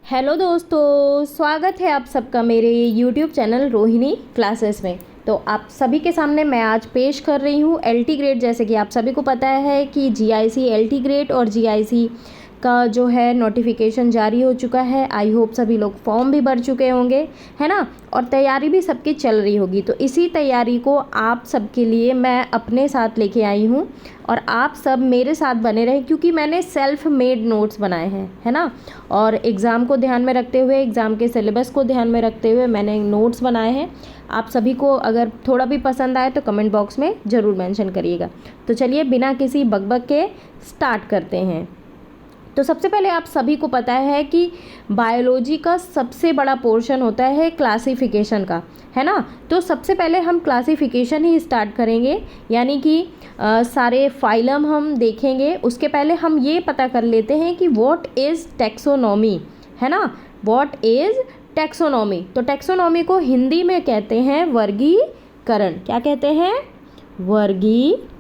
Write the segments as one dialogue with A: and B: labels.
A: Hello दोस्तों, स्वागत है आप सबका मेरे YouTube चैनल रोहिणी क्लासेस में। तो आप सभी के सामने मैं आज पेश कर रही हूँ LT ग्रेड। जैसे कि आप सभी को पता है कि GIC LT ग्रेड और GIC का जो है नोटिफिकेशन जारी हो चुका है। आई होप सभी लोग फॉर्म भी भर चुके होंगे, है ना, और तैयारी भी सबकी चल रही होगी। तो इसी तैयारी को आप सबके लिए मैं अपने साथ लेके आई हूँ और आप सब मेरे साथ बने रहें, क्योंकि मैंने सेल्फ मेड नोट्स बनाए हैं, है ना। और एग्ज़ाम को ध्यान में रखते हुए, एग्ज़ाम के सिलेबस को ध्यान में रखते हुए मैंने नोट्स बनाए हैं। आप सभी को अगर थोड़ा भी पसंद आए तो कमेंट बॉक्स में ज़रूर मेंशन करिएगा। तो चलिए बिना किसी बकबक के स्टार्ट करते हैं। तो सबसे पहले आप सभी को पता है कि बायोलॉजी का सबसे बड़ा पोर्शन होता है क्लासिफिकेशन का, है ना। तो सबसे पहले हम क्लासिफिकेशन ही स्टार्ट करेंगे, यानी कि सारे फाइलम हम देखेंगे। उसके पहले हम ये पता कर लेते हैं कि व्हाट इज़ टैक्सोनॉमी, है ना। What is taxonomy. तो टैक्सोनॉमी को हिंदी में कहते हैं वर्गीकरण। क्या कहते हैं? वर्गीकरण।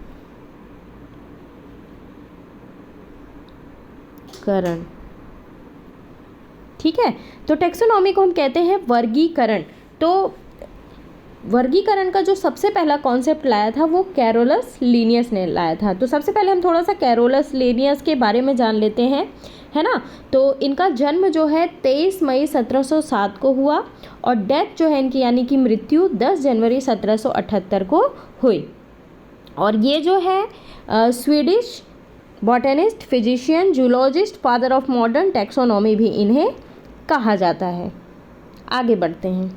A: ठीक है, तो टैक्सोनॉमी को हम कहते हैं वर्गीकरण। तो वर्गीकरण का जो सबसे पहला कॉन्सेप्ट लाया था वो कैरोलस लीनियस ने लाया था। तो सबसे पहले हम थोड़ा सा कैरोलस लीनियस के बारे में जान लेते हैं, है ना। तो इनका जन्म जो है 23 मई 1707 को हुआ और डेथ जो है इनकी, यानी कि मृत्यु 10 जनवरी 1778 को हुई। और ये जो है Swedish botanist, physician, zoologist, father of modern taxonomy भी इन्हें कहा जाता है। आगे बढ़ते हैं।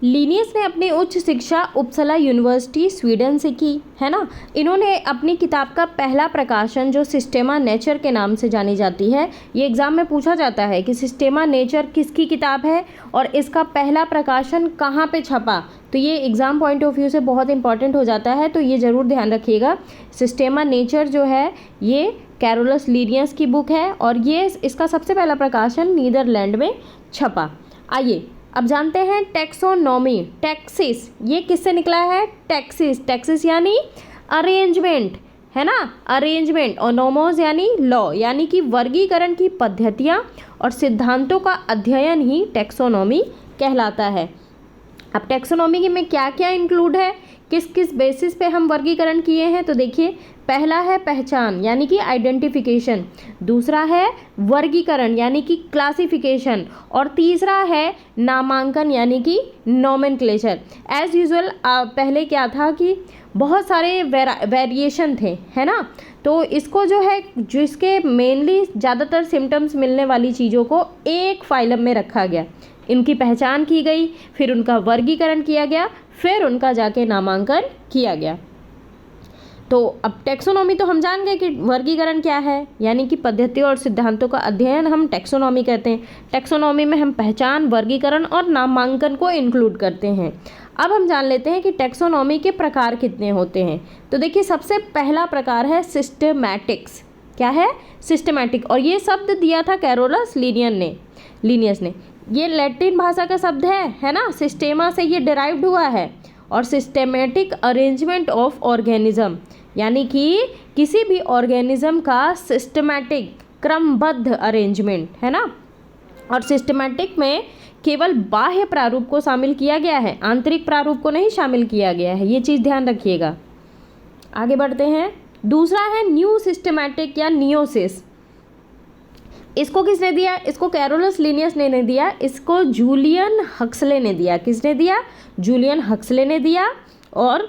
A: लीनियस ने अपनी उच्च शिक्षा उपसला यूनिवर्सिटी स्वीडन से की, है ना। इन्होंने अपनी किताब का पहला प्रकाशन जो सिस्टेमा नेचर के नाम से जानी जाती है, ये एग्ज़ाम में पूछा जाता है कि सिस्टेमा नेचर किसकी किताब है और इसका पहला प्रकाशन कहाँ पे छपा। तो ये एग्ज़ाम पॉइंट ऑफ व्यू से बहुत इंपॉर्टेंट हो जाता है, तो ये ज़रूर ध्यान रखिएगा। सिस्टेमा नेचर जो है ये कैरोलस लीनियस की बुक है और ये इसका सबसे पहला प्रकाशन नीदरलैंड में छपा। आइए अब जानते हैं टैक्सोनॉमी। टैक्सिस, ये किससे निकला है? टैक्सिस। टैक्सिस यानी अरेंजमेंट, है ना, अरेंजमेंट। और नोमोस यानी लॉ, यानी कि वर्गीकरण की पद्धतियाँ और सिद्धांतों का अध्ययन ही टैक्सोनॉमी कहलाता है। अब टैक्सोनॉमी में क्या क्या इंक्लूड है, किस किस बेसिस पे हम वर्गीकरण किए हैं, तो देखिए पहला है पहचान यानी कि आइडेंटिफिकेशन, दूसरा है वर्गीकरण यानी कि क्लासिफिकेशन, और तीसरा है नामांकन यानी कि नोमेनक्लेचर। एज यूजुअल पहले क्या था कि बहुत सारे वेरिएशन थे, है ना। तो इसको जो है, जिसके मेनली ज़्यादातर सिम्टम्स मिलने वाली चीज़ों को एक फाइलम में रखा गया, इनकी पहचान की गई, फिर उनका वर्गीकरण किया गया, फिर उनका जाके नामांकन किया गया। तो अब टैक्सोनॉमी तो हम जान गए कि वर्गीकरण क्या है, यानी कि पद्धतियों और सिद्धांतों का अध्ययन हम टैक्सोनॉमी कहते हैं। टैक्सोनॉमी में हम पहचान, वर्गीकरण और नामांकन को इंक्लूड करते हैं। अब हम जान लेते हैं कि टैक्सोनॉमी के प्रकार कितने होते हैं। तो देखिए सबसे पहला प्रकार है सिस्टेमैटिक्स। क्या है? सिस्टेमैटिक। और ये शब्द दिया था कैरोलस लीनियस ने। ये लैटिन भाषा का शब्द है ना। सिस्टेमा से ये डिराइव्ड हुआ है। और सिस्टेमेटिक अरेंजमेंट ऑफ ऑर्गेनिज्म, यानी कि किसी भी ऑर्गेनिज्म का सिस्टमैटिक क्रमबद्ध अरेंजमेंट, है ना। और सिस्टमैटिक में केवल बाह्य प्रारूप को शामिल किया गया है, आंतरिक प्रारूप को नहीं शामिल किया गया है, ये चीज़ ध्यान रखिएगा। आगे बढ़ते हैं। दूसरा है न्यू सिस्टमैटिक या नियोसिस। इसको किसने दिया? इसको कैरोलस लीनियस ने नहीं दिया, इसको जूलियन हक्सले ने दिया। किसने दिया? जूलियन हक्सले ने दिया। और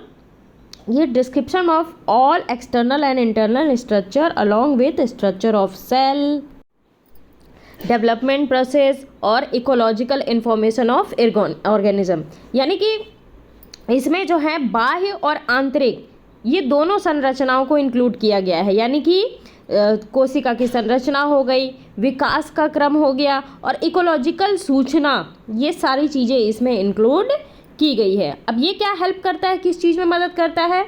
A: ये description of all external and internal structure along with structure of cell, development process और इकोलॉजिकल इंफॉर्मेशन ऑफ ऑर्गेनिज्म, यानी कि इसमें जो है बाह्य और आंतरिक ये दोनों संरचनाओं को इंक्लूड किया गया है, यानी कि कोशिका की संरचना हो गई, विकास का क्रम हो गया और इकोलॉजिकल सूचना, ये सारी चीज़ें इसमें इंक्लूड की गई है। अब ये क्या हेल्प करता है, किस चीज़ में मदद करता है?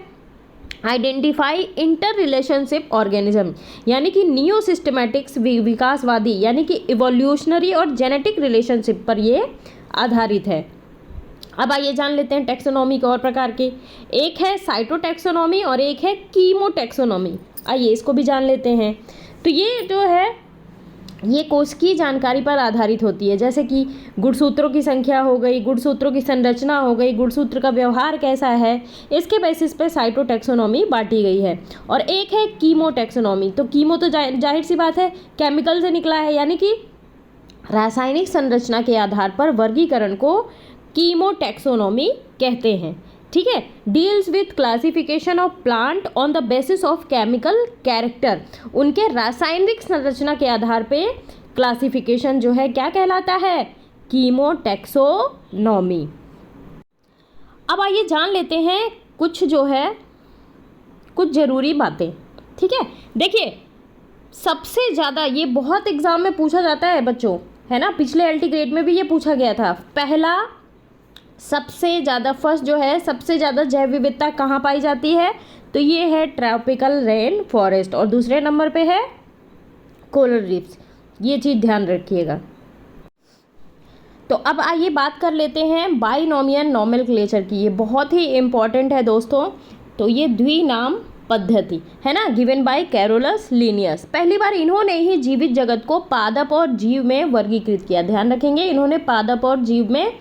A: आइडेंटिफाई इंटर रिलेशनशिप ऑर्गेनिज्म, यानी कि नियो सिस्टमैटिक्स विकासवादी यानी कि इवोल्यूशनरी और जेनेटिक रिलेशनशिप पर ये आधारित है। अब आइए जान लेते हैं टैक्सोनॉमी के और प्रकार के। एक है साइटोटैक्सोनॉमी और एक है कीमोटैक्सोनॉमी। आइए इसको भी जान लेते हैं। तो ये जो है ये कोश की जानकारी पर आधारित होती है, जैसे कि गुणसूत्रों की संख्या हो गई, गुणसूत्रों की संरचना हो गई, गुणसूत्र का व्यवहार कैसा है, इसके बेसिस पे साइटोटैक्सोनॉमी बांटी गई है। और एक है कीमोटैक्सोनॉमी। तो कीमो तो जाहिर सी बात है केमिकल से निकला है, यानी कि रासायनिक संरचना के आधार पर वर्गीकरण को कीमोटैक्सोनॉमी कहते हैं। ठीक है। Deals with classification of plant on the basis of chemical character. उनके रासायनिक संरचना के आधार पे क्लासिफिकेशन जो है क्या कहलाता है? कीमोटैक्सोनॉमी। अब आइए जान लेते हैं कुछ जो है कुछ ज़रूरी बातें। ठीक है। देखिए सबसे ज़्यादा ये बहुत एग्जाम में पूछा जाता है बच्चों, है ना, पिछले एलटी ग्रेड में भी ये पूछा गया था। पहला सबसे ज़्यादा फर्स्ट जो है सबसे ज़्यादा जैव विविधता कहाँ पाई जाती है? तो ये है ट्रॉपिकल रेन फॉरेस्ट, और दूसरे नंबर पे है कोरल रीफ्स। ये चीज़ ध्यान रखिएगा। तो अब आइए बात कर लेते हैं बाइनोमियल नोमेनक्लेचर की। ये बहुत ही इम्पॉर्टेंट है दोस्तों। तो ये द्विनाम पद्धति है ना, गिवन बाय कैरोलस लिनियस। पहली बार इन्होंने ही जीवित जगत को पादप और जीव में वर्गीकृत किया। ध्यान रखेंगे, इन्होंने पादप और जीव में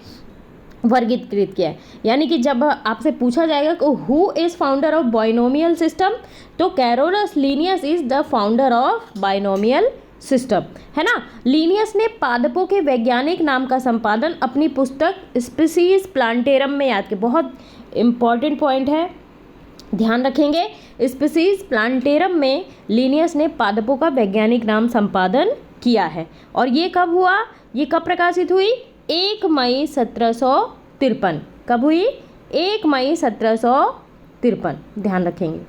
A: वर्गीकृत किया है। यानी कि जब आपसे पूछा जाएगा कि who is founder of binomial system, तो Carolus Linnaeus is the founder of binomial system, है ना। लिनियस ने पादपों के वैज्ञानिक नाम का संपादन अपनी पुस्तक स्पीसीज प्लांटेरम में याद किया। बहुत इंपॉर्टेंट पॉइंट है, ध्यान रखेंगे। स्पीसीज प्लांटेरम में लिनियस ने पादपों का वैज्ञानिक नाम संपादन किया है। और ये कब हुआ? ये कब प्रकाशित हुई? 1 मई 1753। कब हुई? 1 मई 1753। ध्यान रखेंगे।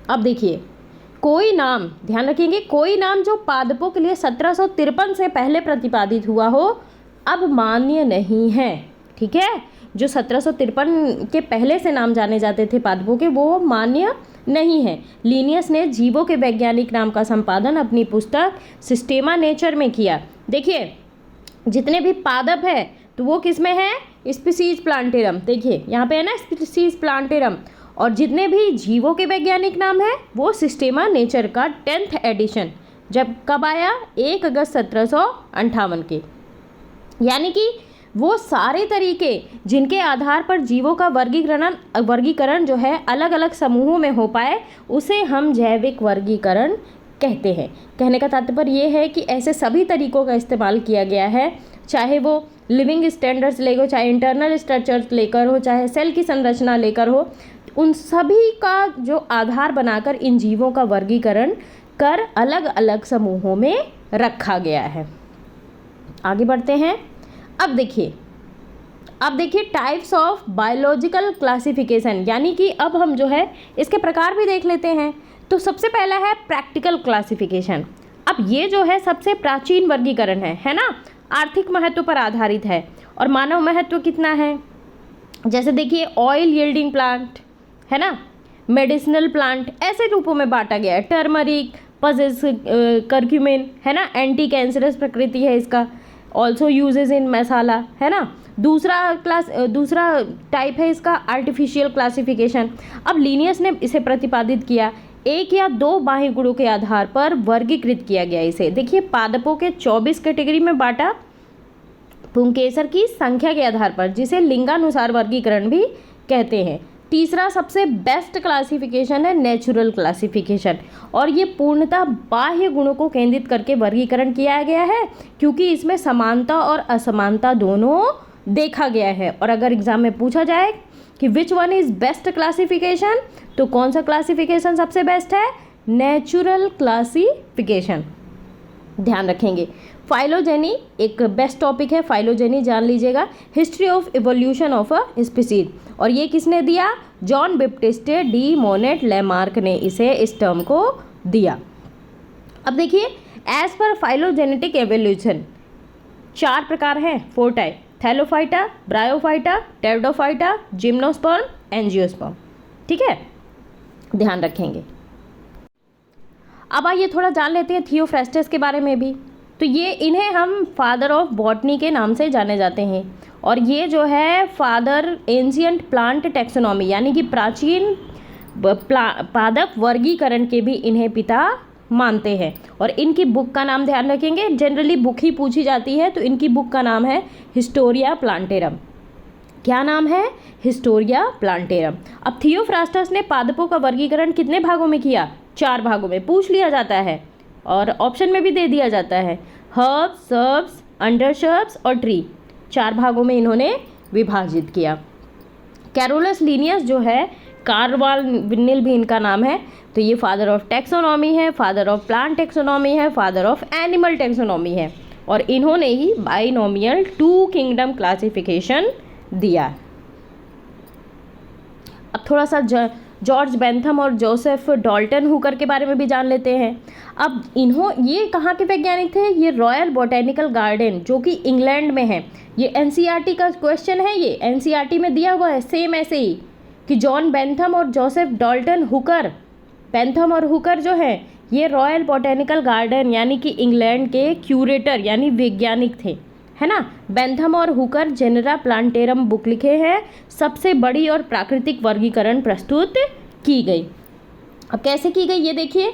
A: अब देखिए कोई नाम, ध्यान रखेंगे, कोई नाम जो पादपों के लिए 1753 से पहले प्रतिपादित हुआ हो अब मान्य नहीं है। ठीक है। जो 1753 के पहले से नाम जाने जाते थे पादपों के, वो मान्य नहीं है। लिनियस ने जीवों के वैज्ञानिक नाम का संपादन अपनी पुस्तक सिस्टेमा नेचर में किया। देखिए जितने भी पादप है तो वो किस में है? Species plantarum. देखिए यहाँ पे है ना स्पीसीज प्लांटेरम। और जितने भी जीवों के वैज्ञानिक नाम है वो सिस्टेमा नेचर का 10th एडिशन जब कब आया? 1 अगस्त 1758 के। यानी कि वो सारे तरीके जिनके आधार पर जीवों का वर्गीकरण जो है अलग अलग समूहों में हो पाए उसे हम जैविक वर्गीकरण कहते हैं। कहने का तात्पर्य ये है कि ऐसे सभी तरीकों का इस्तेमाल किया गया है, चाहे वो लिविंग स्टैंडर्ड्स लेकर हो, चाहे इंटरनल स्ट्रक्चर्स लेकर हो, चाहे सेल की संरचना लेकर हो, उन सभी का जो आधार बनाकर इन जीवों का वर्गीकरण कर अलग अलग समूहों में रखा गया है। आगे बढ़ते हैं। अब देखिए टाइप्स ऑफ बायोलॉजिकल क्लासिफिकेशन, यानी कि अब हम जो है इसके प्रकार भी देख लेते हैं। तो सबसे पहला है प्रैक्टिकल क्लासिफिकेशन। अब ये जो है सबसे प्राचीन वर्गीकरण है ना, आर्थिक महत्व पर आधारित है। और मानव महत्व कितना है? जैसे देखिए ऑयल यील्डिंग प्लांट, है ना, मेडिसिनल प्लांट, ऐसे रूपों में बांटा गया है। टर्मरिक, पजेस, करक्यूमिन, है ना, एंटी कैंसरस प्रकृति है इसका, ऑल्सो यूजेज इन मसाला, है ना। दूसरा टाइप है इसका आर्टिफिशियल क्लासिफिकेशन। अब लिनियस ने इसे प्रतिपादित किया, 1 या 2 बाह्य गुणों के आधार पर वर्गीकृत किया गया इसे। देखिए पादपों के 24 कैटेगरी में बांटा पुंकेसर की संख्या के आधार पर, जिसे लिंगानुसार वर्गीकरण भी कहते हैं। तीसरा सबसे बेस्ट क्लासिफिकेशन है नेचुरल क्लासिफिकेशन, और ये पूर्णतः बाह्य गुणों को केंद्रित करके वर्गीकरण किया गया है, क्योंकि इसमें समानता और असमानता दोनों देखा गया है। और अगर एग्जाम में पूछा जाए कि which one is best classification, तो कौन सा क्लासिफिकेशन सबसे बेस्ट है? Natural classification. ध्यान रखेंगे। फाइलोजेनी एक बेस्ट टॉपिक है, फाइलोजेनी जान लीजिएगा, history of evolution of a species. और ये किसने दिया? John Baptiste de Monet Lamarck ने इस टर्म को दिया। अब देखिए एज पर फाइलोजेनेटिक एवोल्यूशन 4 प्रकार हैं, 4 type, Thallophyta, bryophyta, pteridophyta, gymnosperm, angiosperm. ठीक है, ध्यान रखेंगे। अब आइए थोड़ा जान लेते हैं थियोफ्रेस्टस के बारे में भी। तो ये इन्हें हम फादर ऑफ बॉटनी के नाम से जाने जाते हैं, और ये जो है फादर एंशियंट प्लांट टैक्सोनॉमी, यानी कि प्राचीन पादप वर्गीकरण के भी इन्हें पिता मानते हैं। और इनकी बुक का नाम ध्यान रखेंगे, जनरली बुक ही पूछी जाती है, तो इनकी बुक का नाम है हिस्टोरिया प्लांटेरम। क्या नाम है? Historia plantarum. अब थियोफ्रास्टस ने पादपों का वर्गीकरण कितने भागों में किया? 4 भागों में। पूछ लिया जाता है और ऑप्शन में भी दे दिया जाता है, हर्ब्स, सर्ब्स, अंडरशर्ब्स और ट्री। 4 भागों में इन्होंने विभाजित किया। कैरोलस लीनियस जो है, कार्वाल्विनिल भी इनका नाम है, तो ये फादर ऑफ टेक्सोनॉमी है, फादर ऑफ प्लांट टेक्सोनॉमी है, फादर ऑफ एनिमल टेक्सोनॉमी है, और इन्होंने ही बाइनोमियल 2 किंगडम क्लासिफिकेशन दिया। अब थोड़ा सा जॉर्ज बेंथम और जोसेफ डाल्टन हुकर के बारे में भी जान लेते हैं। अब ये कहाँ के वैज्ञानिक थे? ये रॉयल बॉटेनिकल गार्डन जो कि इंग्लैंड में है। ये एनसीईआरटी का क्वेश्चन है, ये एनसीईआरटी में दिया हुआ है सेम ऐसे ही कि जॉन बेंथम और जोसेफ डाल्टन हुकर, बेंथम और हुकर जो है ये रॉयल बॉटेनिकल गार्डन यानी कि इंग्लैंड के क्यूरेटर यानी वैज्ञानिक थे, है ना। बेंथम और हुकर जेनेरा प्लांटेरम बुक लिखे हैं, सबसे बड़ी और प्राकृतिक वर्गीकरण प्रस्तुत की गई। अब कैसे की गई ये देखिए,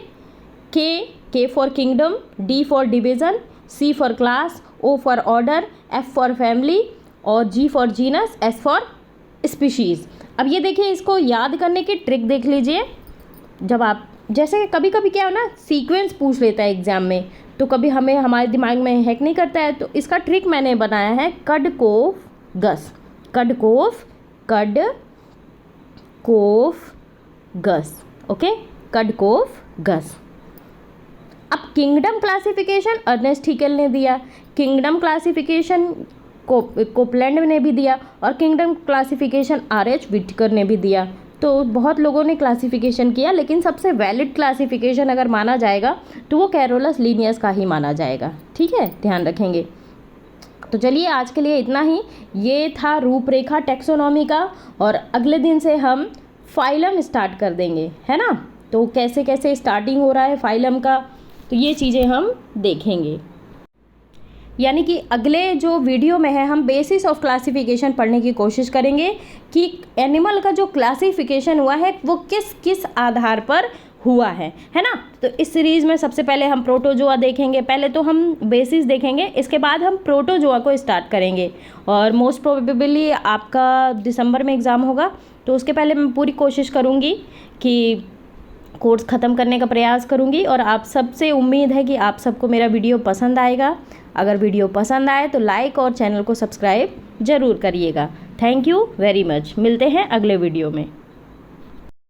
A: K for kingdom, D for division, C for class, O for order, F for family और G for genus, S for species. अब ये देखिए, इसको याद करने की ट्रिक देख लीजिए। जब आप जैसे कभी कभी क्या हो ना, सीक्वेंस पूछ लेता है एग्जाम में, तो कभी हमारे दिमाग में हैक नहीं करता है, तो इसका ट्रिक मैंने बनाया है कड कोफ गस, कड कोफ, कड कोफ गस, ओके, कड कोफ गस। अब किंगडम क्लासिफिकेशन अर्नेस्ट हिकेल ने दिया, किंगडम क्लासिफिकेशन कोपलैंड ने भी दिया, और किंगडम क्लासिफिकेशन आर.एच. व्हिटेकर ने भी दिया। तो बहुत लोगों ने क्लासिफिकेशन किया, लेकिन सबसे वैलिड क्लासिफिकेशन अगर माना जाएगा तो वो कैरोलस लीनियस का ही माना जाएगा। ठीक है, ध्यान रखेंगे। तो चलिए आज के लिए इतना ही। ये था रूपरेखा टेक्सोनॉमी का, और अगले दिन से हम फाइलम स्टार्ट कर देंगे, है ना। तो कैसे कैसे स्टार्टिंग हो रहा है फाइलम का, तो ये चीज़ें हम देखेंगे। यानी कि अगले जो वीडियो में है हम बेसिस ऑफ क्लासिफिकेशन पढ़ने की कोशिश करेंगे कि एनिमल का जो क्लासिफिकेशन हुआ है वो किस किस आधार पर हुआ है ना। तो इस सीरीज़ में सबसे पहले हम प्रोटोजोआ देखेंगे, पहले तो हम बेसिस देखेंगे, इसके बाद हम प्रोटोजोआ को स्टार्ट करेंगे। और मोस्ट प्रोबेबली आपका दिसंबर में एग्ज़ाम होगा, तो उसके पहले मैं पूरी कोशिश करूँगी कि कोर्स ख़त्म करने का प्रयास करूँगी। और आप सबसे उम्मीद है कि आप सबको मेरा वीडियो पसंद आएगा। अगर वीडियो पसंद आए तो लाइक और चैनल को सब्सक्राइब ज़रूर करिएगा। Thank you very much. मिलते हैं अगले वीडियो में।